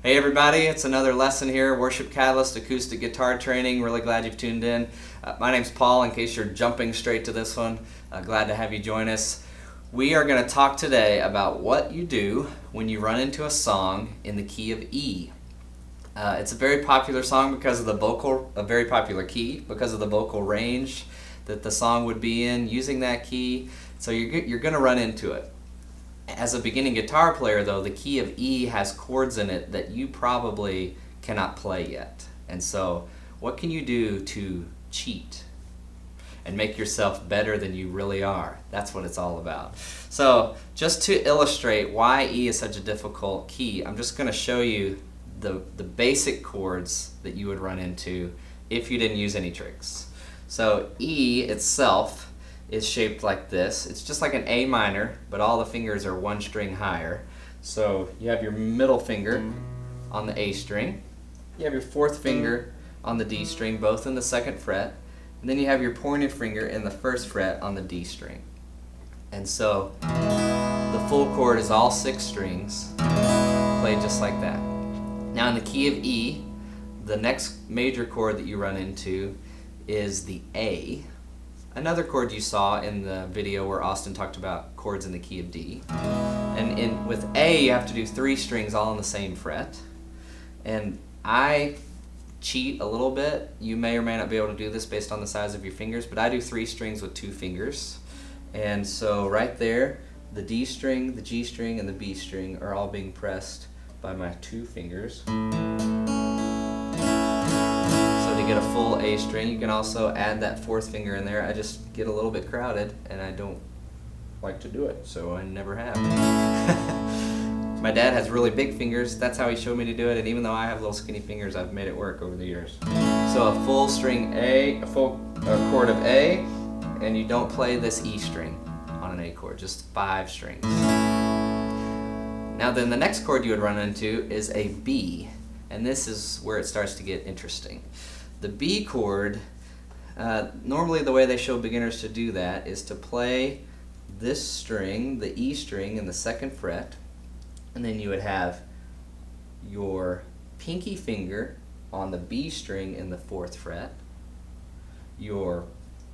Hey everybody, it's another lesson here, Worship Catalyst Acoustic Guitar Training. Really glad you've tuned in. My name's Paul, in case you're jumping straight to this one. Glad to have you join us. We are going to talk today about what you do when you run into a song in the key of E. It's a very popular song because of the vocal, a very popular key, because of the vocal range that the song would be in using that key. So you're going to run into it. As a beginning guitar player though, the key of E has chords in it that you probably cannot play yet. And so what can you do to cheat and make yourself better than you really are? That's what it's all about. So just to illustrate why E is such a difficult key, I'm just going to show you the basic chords that you would run into if you didn't use any tricks. So E itself is shaped like this. It's just like an A minor, but all the fingers are one string higher. So you have your middle finger on the A string, you have your fourth finger on the D string, both in the second fret, and then you have your pointer finger in the first fret on the D string. And so the full chord is all 6 strings played just like that. Now in the key of E, the next major chord that you run into is the A. Another chord you saw in the video where Austin talked about chords in the key of D. And with A, you have to do 3 strings all on the same fret. And I cheat a little bit. You may or may not be able to do this based on the size of your fingers, but I do 3 strings with 2 fingers. And so right there, the D string, the G string, and the B string are all being pressed by my 2 fingers. To get a full A string, you can also add that 4th finger in there. I just get a little bit crowded and I don't like to do it, so I never have. My dad has really big fingers. That's how he showed me to do it, and even though I have little skinny fingers, I've made it work over the years. So a full string A, a full chord of A, and you don't play this E string on an A chord, just 5 strings. Now then the next chord you would run into is a B, and this is where it starts to get interesting. The B chord, normally the way they show beginners to do that is to play this string, the E string, in the 2nd fret, and then you would have your pinky finger on the B string in the 4th fret, your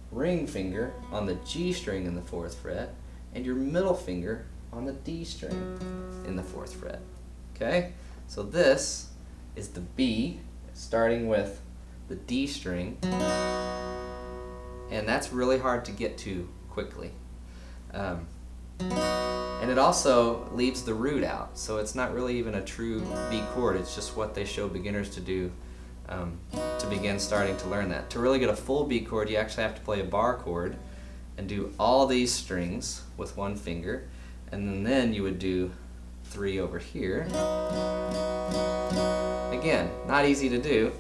ring finger on the G string in the 4th fret, and your middle finger on the D string in the 4th fret. Okay? So this is the B, starting with the D string, and that's really hard to get to quickly. And it also leaves the root out, so it's not really even a true B chord, it's just what they show beginners to do to begin starting to learn that. To really get a full B chord, you actually have to play a bar chord and do all these strings with 1 finger, and then you would do 3 over here. Again, not easy to do.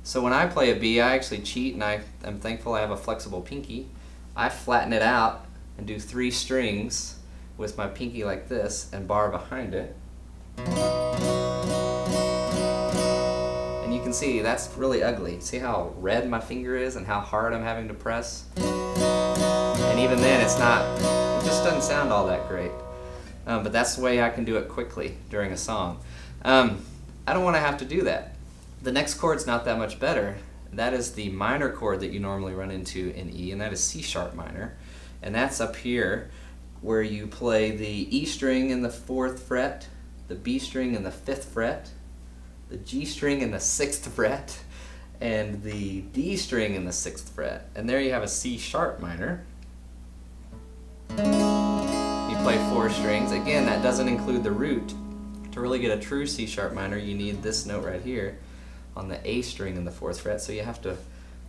So when I play a B, I actually cheat, and I'm thankful I have a flexible pinky. I flatten it out and do 3 strings with my pinky like this and bar behind it. And you can see that's really ugly. See how red my finger is and how hard I'm having to press? And even then it just doesn't sound all that great. But that's the way I can do it quickly during a song. I don't want to have to do that. The next chord's not that much better. That is the minor chord that you normally run into in E, and that is C sharp minor. And that's up here where you play the E string in the 4th fret, the B string in the 5th fret, the G string in the 6th fret, and the D string in the 6th fret. And there you have a C sharp minor. You play 4 strings. Again, that doesn't include the root. To really get a true C sharp minor, you need this note right here on the A string in the 4th fret. So you have to,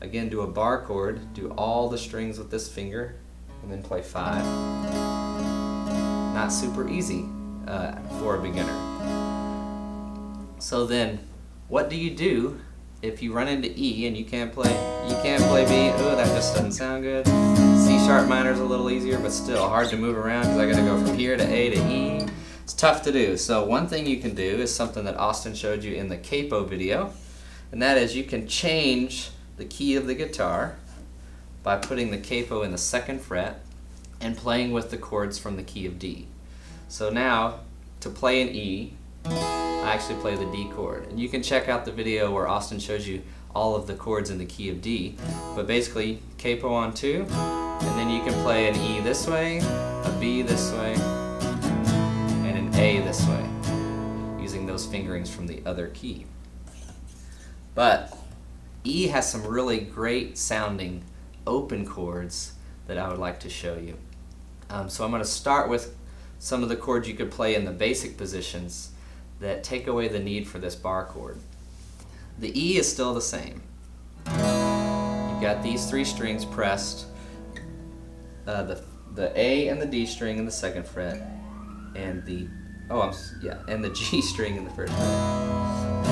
again, do a bar chord, do all the strings with this finger, and then play 5. Not super easy for a beginner. So then, what do you do if you run into E and you can't play B? Oh, that just doesn't sound good. C sharp minor is a little easier, but still hard to move around because I got to go from here to A to E. It's tough to do. So one thing you can do is something that Austin showed you in the capo video, and that is you can change the key of the guitar by putting the capo in the 2nd fret and playing with the chords from the key of D. So now, to play an E, I actually play the D chord. And you can check out the video where Austin shows you all of the chords in the key of D. But basically, capo on 2, and then you can play an E this way, a B this way, and an A this way, using those fingerings from the other key. But E has some really great sounding open chords that I would like to show you. So I'm going to start with some of the chords you could play in the basic positions that take away the need for this bar chord. The E is still the same. You've got these 3 strings pressed, the A and the D string in the 2nd fret, and the and the G string in the 1st fret.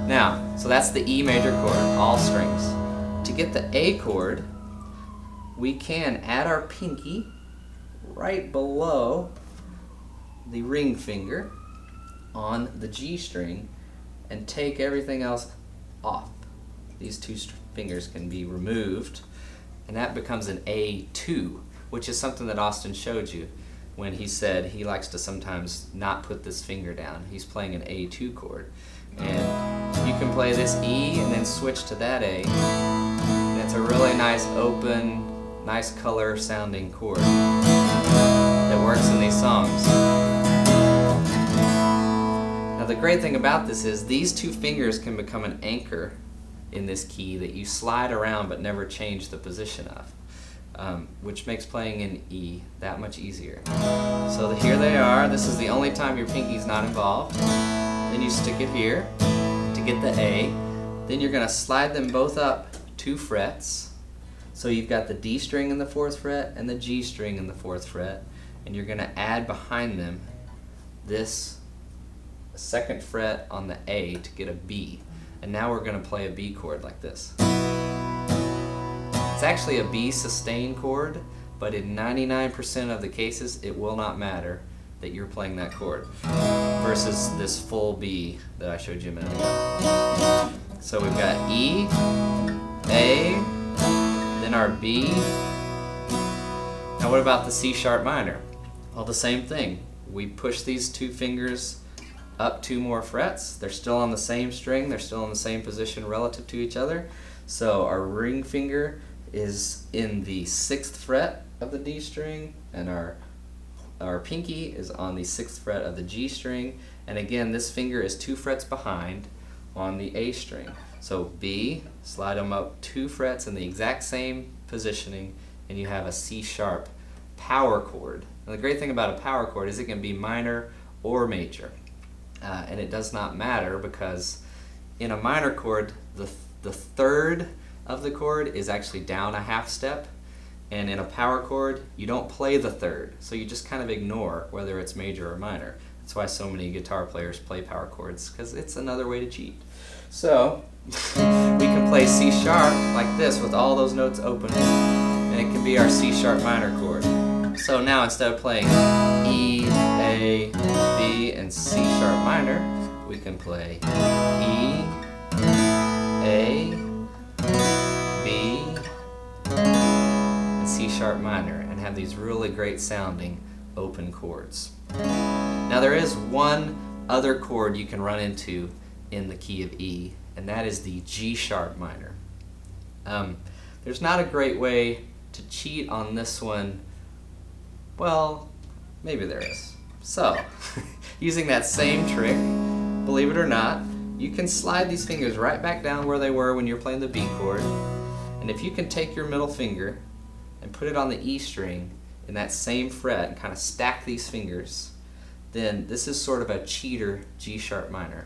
Now, so that's the E major chord, all strings. To get the A chord, we can add our pinky right below the ring finger on the G string and take everything else off. These 2 fingers can be removed, and that becomes an A2, which is something that Austin showed you when he said he likes to sometimes not put this finger down. He's playing an A2 chord. And you can play this E and then switch to that A. And it's a really nice open, nice color sounding chord that works in these songs. Now the great thing about this is these 2 fingers can become an anchor in this key that you slide around but never change the position of, which makes playing in E that much easier. So here they are. This is the only time your pinky's not involved. Then you stick it here to get the A. Then you're going to slide them both up 2 frets. So you've got the D string in the 4th fret and the G string in the 4th fret, and you're going to add behind them this 2nd fret on the A to get a B. And now we're going to play a B chord like this. It's actually a B sustain chord, but in 99% of the cases it will not matter that you're playing that chord versus this full B that I showed you a minute ago. So we've got E, A, then our B. Now what about the C sharp minor? Well, the same thing. We push these 2 fingers up 2 more frets. They're still on the same string, they're still in the same position relative to each other. So our ring finger is in the 6th fret of the D string, and our pinky is on the 6th fret of the G string, and again this finger is 2 frets behind on the A string. So B, slide them up 2 frets in the exact same positioning, and you have a C sharp power chord. And the great thing about a power chord is it can be minor or major, and it does not matter because in a minor chord the 3rd of the chord is actually down a half step. And in a power chord, you don't play the 3rd, so you just kind of ignore whether it's major or minor. That's why so many guitar players play power chords, because it's another way to cheat. So we can play C sharp like this with all those notes open, and it can be our C sharp minor chord. So now instead of playing E, A, B, and C sharp minor, we can play E, A, B, and C sharp minor, and have these really great sounding open chords. Now there is one other chord you can run into in the key of E, and that is the G sharp minor. There's not a great way to cheat on this one. Well, maybe there is. So, using that same trick, believe it or not, you can slide these fingers right back down where they were when you're playing the B chord, and if you can take your middle finger and put it on the E string in that same fret and kind of stack these fingers, then this is sort of a cheater G sharp minor.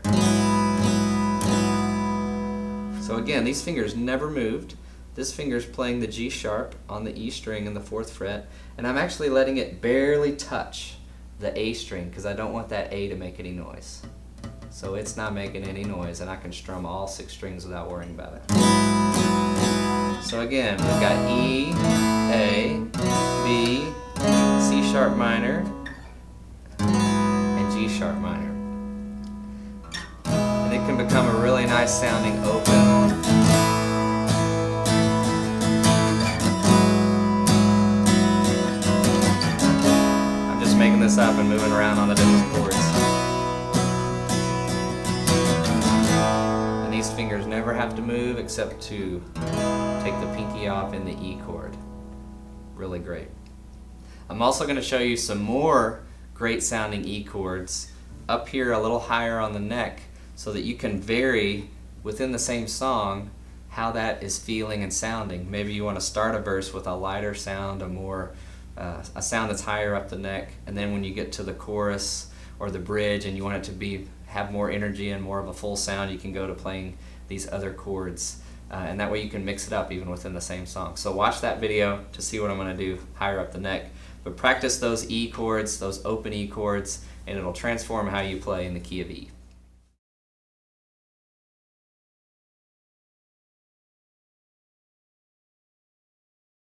So again, these fingers never moved. This finger's playing the G sharp on the E string in the 4th fret, and I'm actually letting it barely touch the A string because I don't want that A to make any noise. So it's not making any noise, and I can strum all 6 strings without worrying about it. So again, we've got E, A, B, C sharp minor, and G sharp minor. And it can become a really nice sounding open. I'm just making this up and moving around on the different chords. have to move except to take the pinky off in the E chord. Really great. I'm also going to show you some more great sounding E chords up here a little higher on the neck so that you can vary within the same song how that is feeling and sounding. Maybe you want to start a verse with a lighter sound, a sound that's higher up the neck, and then when you get to the chorus or the bridge and you want it to have more energy and more of a full sound, you can go to playing these other chords. And that way you can mix it up even within the same song. So watch that video to see what I'm going to do higher up the neck. But practice those E chords, those open E chords, and it'll transform how you play in the key of E.